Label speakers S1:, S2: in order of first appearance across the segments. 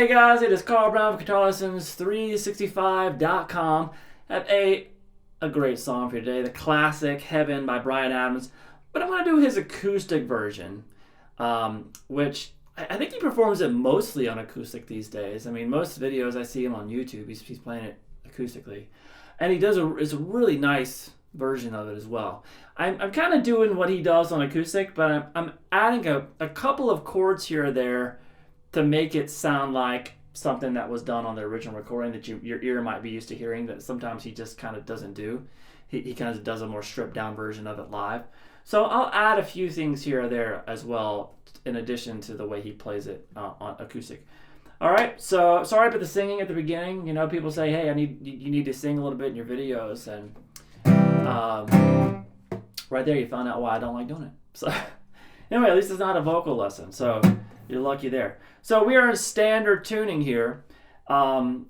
S1: Hey guys, it is Carl Brown from GL365.com. I have a great song for you today, the classic Heaven by Bryan Adams. But I'm going to do his acoustic version, which I think he performs it mostly on acoustic these days. I mean, most videos I see him on YouTube, he's playing it acoustically. And he does it's a really nice version of it as well. I'm kind of doing what he does on acoustic, but I'm adding a couple of chords here or there to make it sound like something that was done on the original recording that your ear might be used to hearing, that sometimes he just kind of doesn't do. He kind of does a more stripped down version of it live. So I'll add a few things here or there as well, in addition to the way he plays it on acoustic. All right, so sorry about the singing at the beginning. You know, people say, hey, you need to sing a little bit in your videos, and right there you found out why I don't like doing it. So anyway, at least it's not a vocal lesson, so you're lucky there. So we are in standard tuning here, and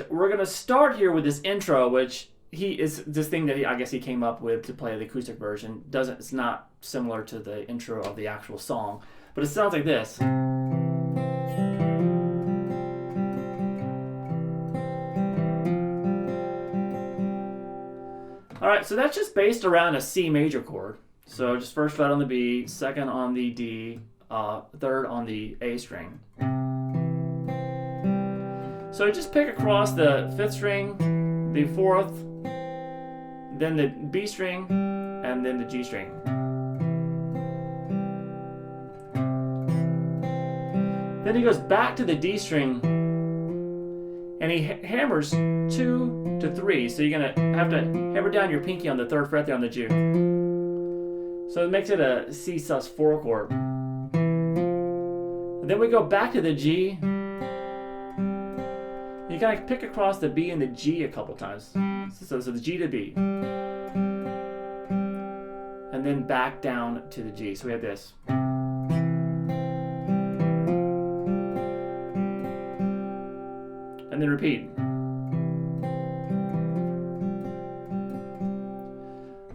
S1: we're gonna start here with this intro, which is this thing that I guess he came up with to play the acoustic version. It's not similar to the intro of the actual song, but it sounds like this. All right, so that's just based around a C major chord. So just first fret on the B, second on the D, third on the A string. So just pick across the 5th string, the 4th, then the B string, and then the G string. Then he goes back to the D string, and he hammers 2 to 3. So you're gonna have to hammer down your pinky on the 3rd fret there on the G. So it makes it a C sus4 chord. And then we go back to the G. You gotta pick across the B and the G a couple times. So the G to B. And then back down to the G. So we have this. And then repeat.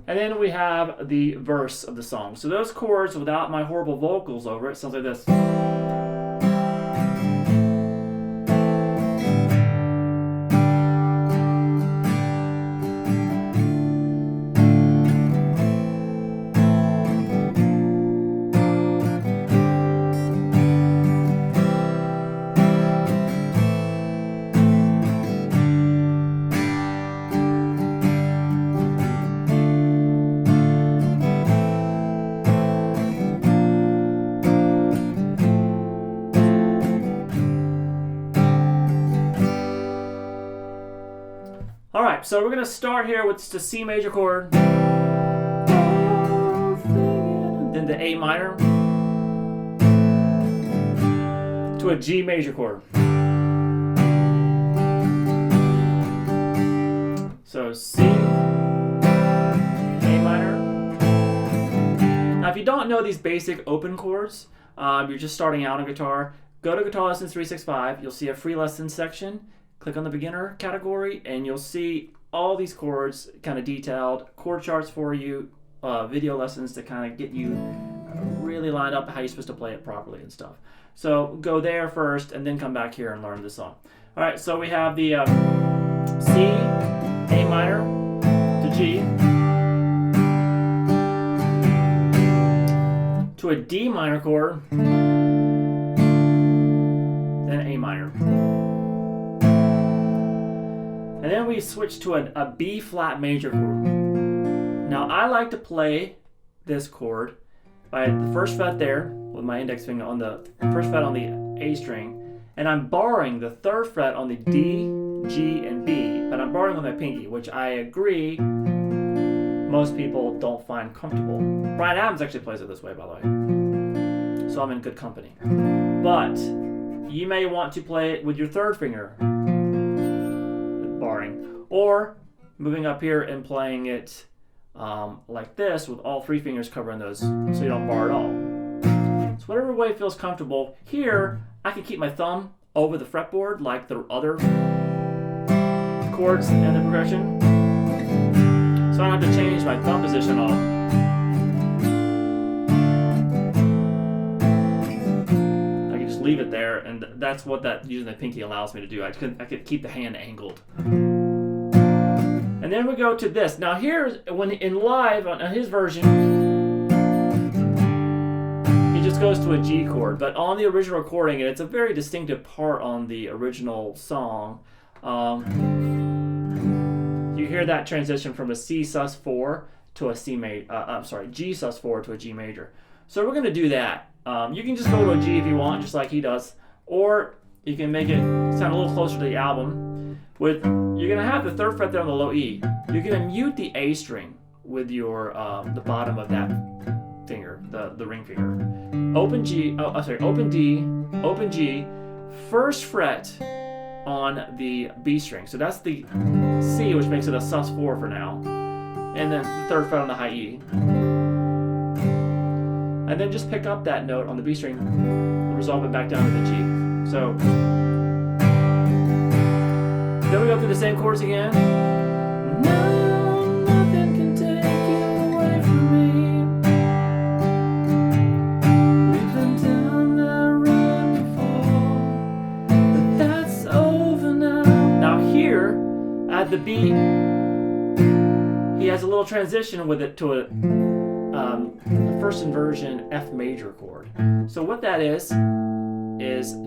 S1: And then we have the verse of the song. So those chords without my horrible vocals over it sounds like this. Alright, so we're going to start here with just a C major chord, then the A minor, to a G major chord. So C, A minor. Now if you don't know these basic open chords, you're just starting out on guitar, go to Guitar Lessons 365, you'll see a free lessons section. Click on the beginner category and you'll see all these chords kind of detailed, chord charts for you, video lessons to kind of get you really lined up how you're supposed to play it properly and stuff. So go there first and then come back here and learn the song. All right, so we have the C, A minor to G, to a D minor chord, then A minor. And then we switch to a B flat major chord. Now I like to play this chord by the 1st fret there with my index finger on the 1st fret on the A string, and I'm barring the 3rd fret on the D, G, and B, but I'm barring on my pinky, which I agree most people don't find comfortable. Bryan Adams actually plays it this way, by the way. So I'm in good company. But you may want to play it with your 3rd finger, barring, or moving up here and playing it like this with all 3 fingers covering those so you don't bar at all. So whatever way feels comfortable. Here I can keep my thumb over the fretboard like the other chords in the progression, so I don't have to change my thumb position all. leave it there, and that's what that using the pinky allows me to do. I could keep the hand angled. And then we go to this. Now here, when in live on his version, he just goes to a G chord. But on the original recording, and it's a very distinctive part on the original song, you hear that transition from a C sus4 to a G sus4 to a G major. So we're going to do that. You can just go to a G if you want, just like he does, or you can make it sound a little closer to the album. You're going to have the 3rd fret there on the low E. You're going to mute the A string with your the bottom of that finger, the ring finger. Open G, open D, open G, 1st fret on the B string. So that's the C, which makes it a sus4 for now. And then the 3rd fret on the high E. And then just pick up that note on the B string and resolve it back down to the G. So then we go through the same chords again. Now nothing can take you away from me. We've been down that road before, but that's over now. Now here, at the B, he has a little transition with it to a first inversion F major chord. So what that is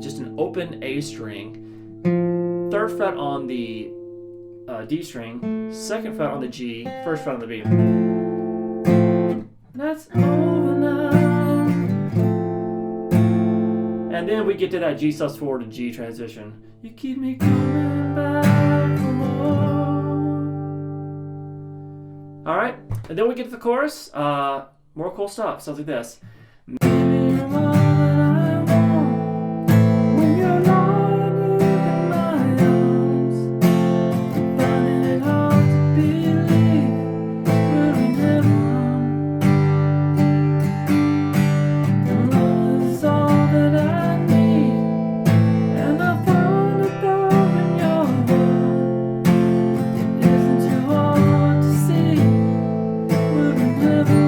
S1: just an open A string, 3rd fret on the D string, 2nd fret on the G, 1st fret on the B. That's over now. And then we get to that G sus4 to G transition. You keep me coming back for more. All right, and then we get to the chorus. More cool stuff. Sounds like this. Maybe you're all that I want when you're lying in my arms. Finding it hard to believe we're in heaven. Love is all that I need, and I found it all in your heart. It isn't too hard to see we're in heaven.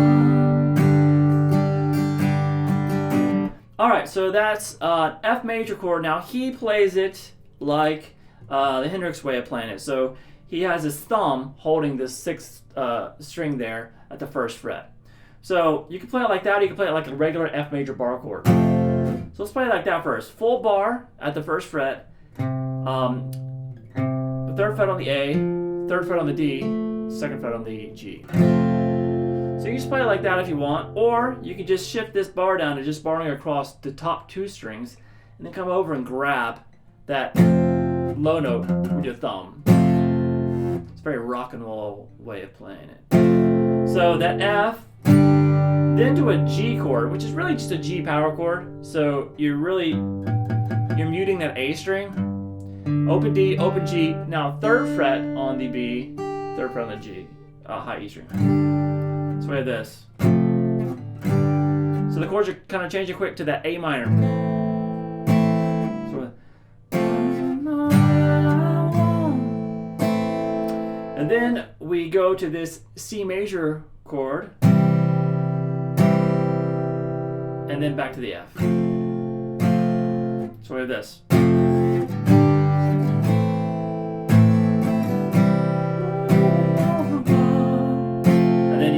S1: Alright, so that's F major chord. Now he plays it like the Hendrix way of playing it. So he has his thumb holding the 6th string there at the 1st fret. So you can play it like that, or you can play it like a regular F major bar chord. So let's play it like that first. Full bar at the 1st fret, the 3rd fret on the A, 3rd fret on the D, 2nd fret on the G. So you can just play it like that if you want, or you can just shift this bar down to just barring across the top 2 strings, and then come over and grab that low note with your thumb. It's a very rock and roll way of playing it. So that F, then to a G chord, which is really just a G power chord. So you're muting that A string. Open D, open G. Now 3rd fret on the B, 3rd fret on the G, high E string. So we have this. So the chords are kind of changing quick to that A minor. So and then we go to this C major chord, and then back to the F. So we have this.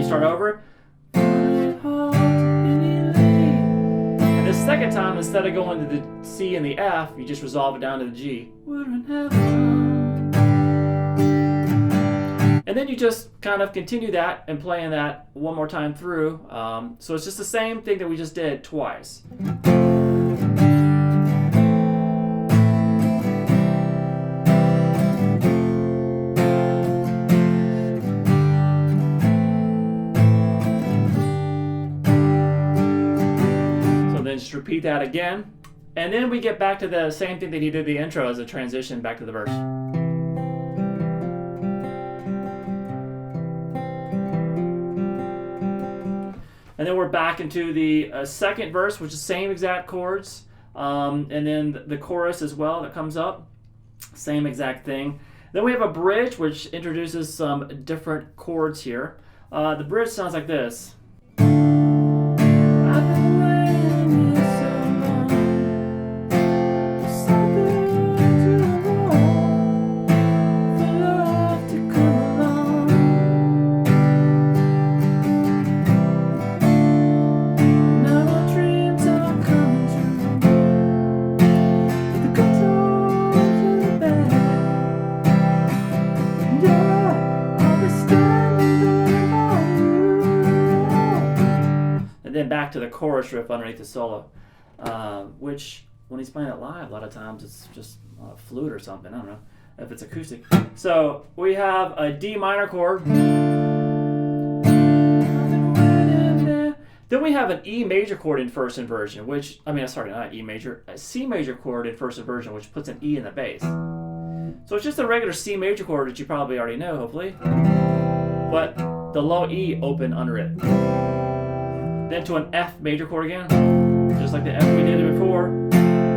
S1: Start over. And the second time, instead of going to the C and the F, you just resolve it down to the G. And then you just kind of continue that and playing that one more time through. So it's just the same thing that we just did twice. Just repeat that again, and then we get back to the same thing that he did the intro as a transition back to the verse. And then we're back into the second verse, which is the same exact chords, and then the chorus as well that comes up, same exact thing. Then we have a bridge, which introduces some different chords here. The bridge sounds like this. and then back to the chorus riff underneath the solo, which when he's playing it live, a lot of times it's just a flute or something. I don't know if it's acoustic. So we have a D minor chord. Then we have an E major chord in first inversion, which, sorry, not E major, a C major chord in first inversion, which puts an E in the bass. So it's just a regular C major chord that you probably already know, hopefully. But the low E open under it. Then to an F major chord again, just like the F we did before.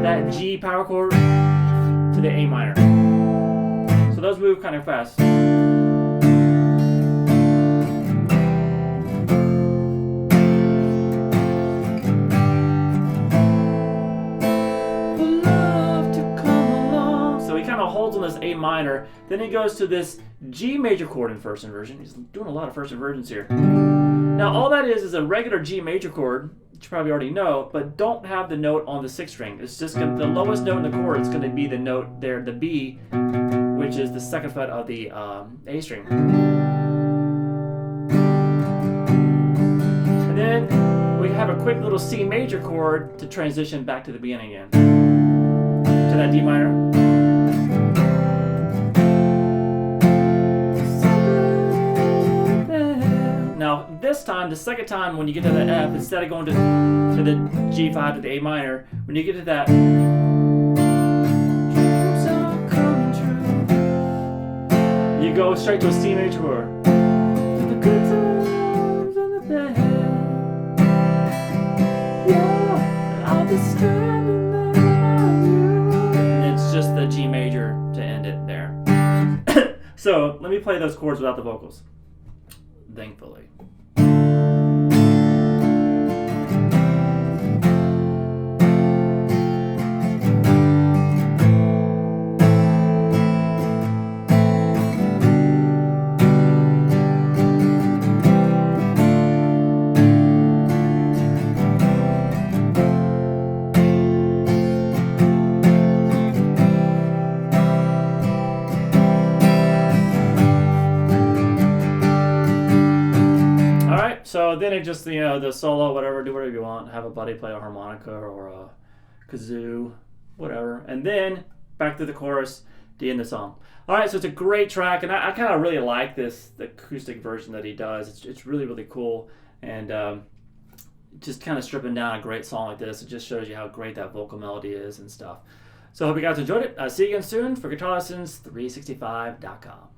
S1: That G power chord to the A minor. So those move kind of fast. Holds on this A minor, then he goes to this G major chord in first inversion. He's doing a lot of first inversions here. Now all that is a regular G major chord, which you probably already know, but don't have the note on the sixth string. It's just the lowest note in the chord is going to be the note there, the B, which is the second fret of the A string. And then we have a quick little C major chord to transition back to the beginning again, to that D minor. Now, this time, the second time, when you get to that F, instead of going to the G5 to the A minor, when you get to that, you go straight to a C major chord. The good times and the bad, yeah, I'll be standing there without you. And it's just the G major to end it there. So, let me play those chords without the vocals. Thankfully. So then it just, the solo, whatever, do whatever you want. Have a buddy play a harmonica or a kazoo, whatever. And then back to the chorus to end the song. All right, so it's a great track, and I kind of really like the acoustic version that he does. It's really, really cool. And just kind of stripping down a great song like this, it just shows you how great that vocal melody is and stuff. So I hope you guys enjoyed it. See you again soon for GuitarLessons365.com.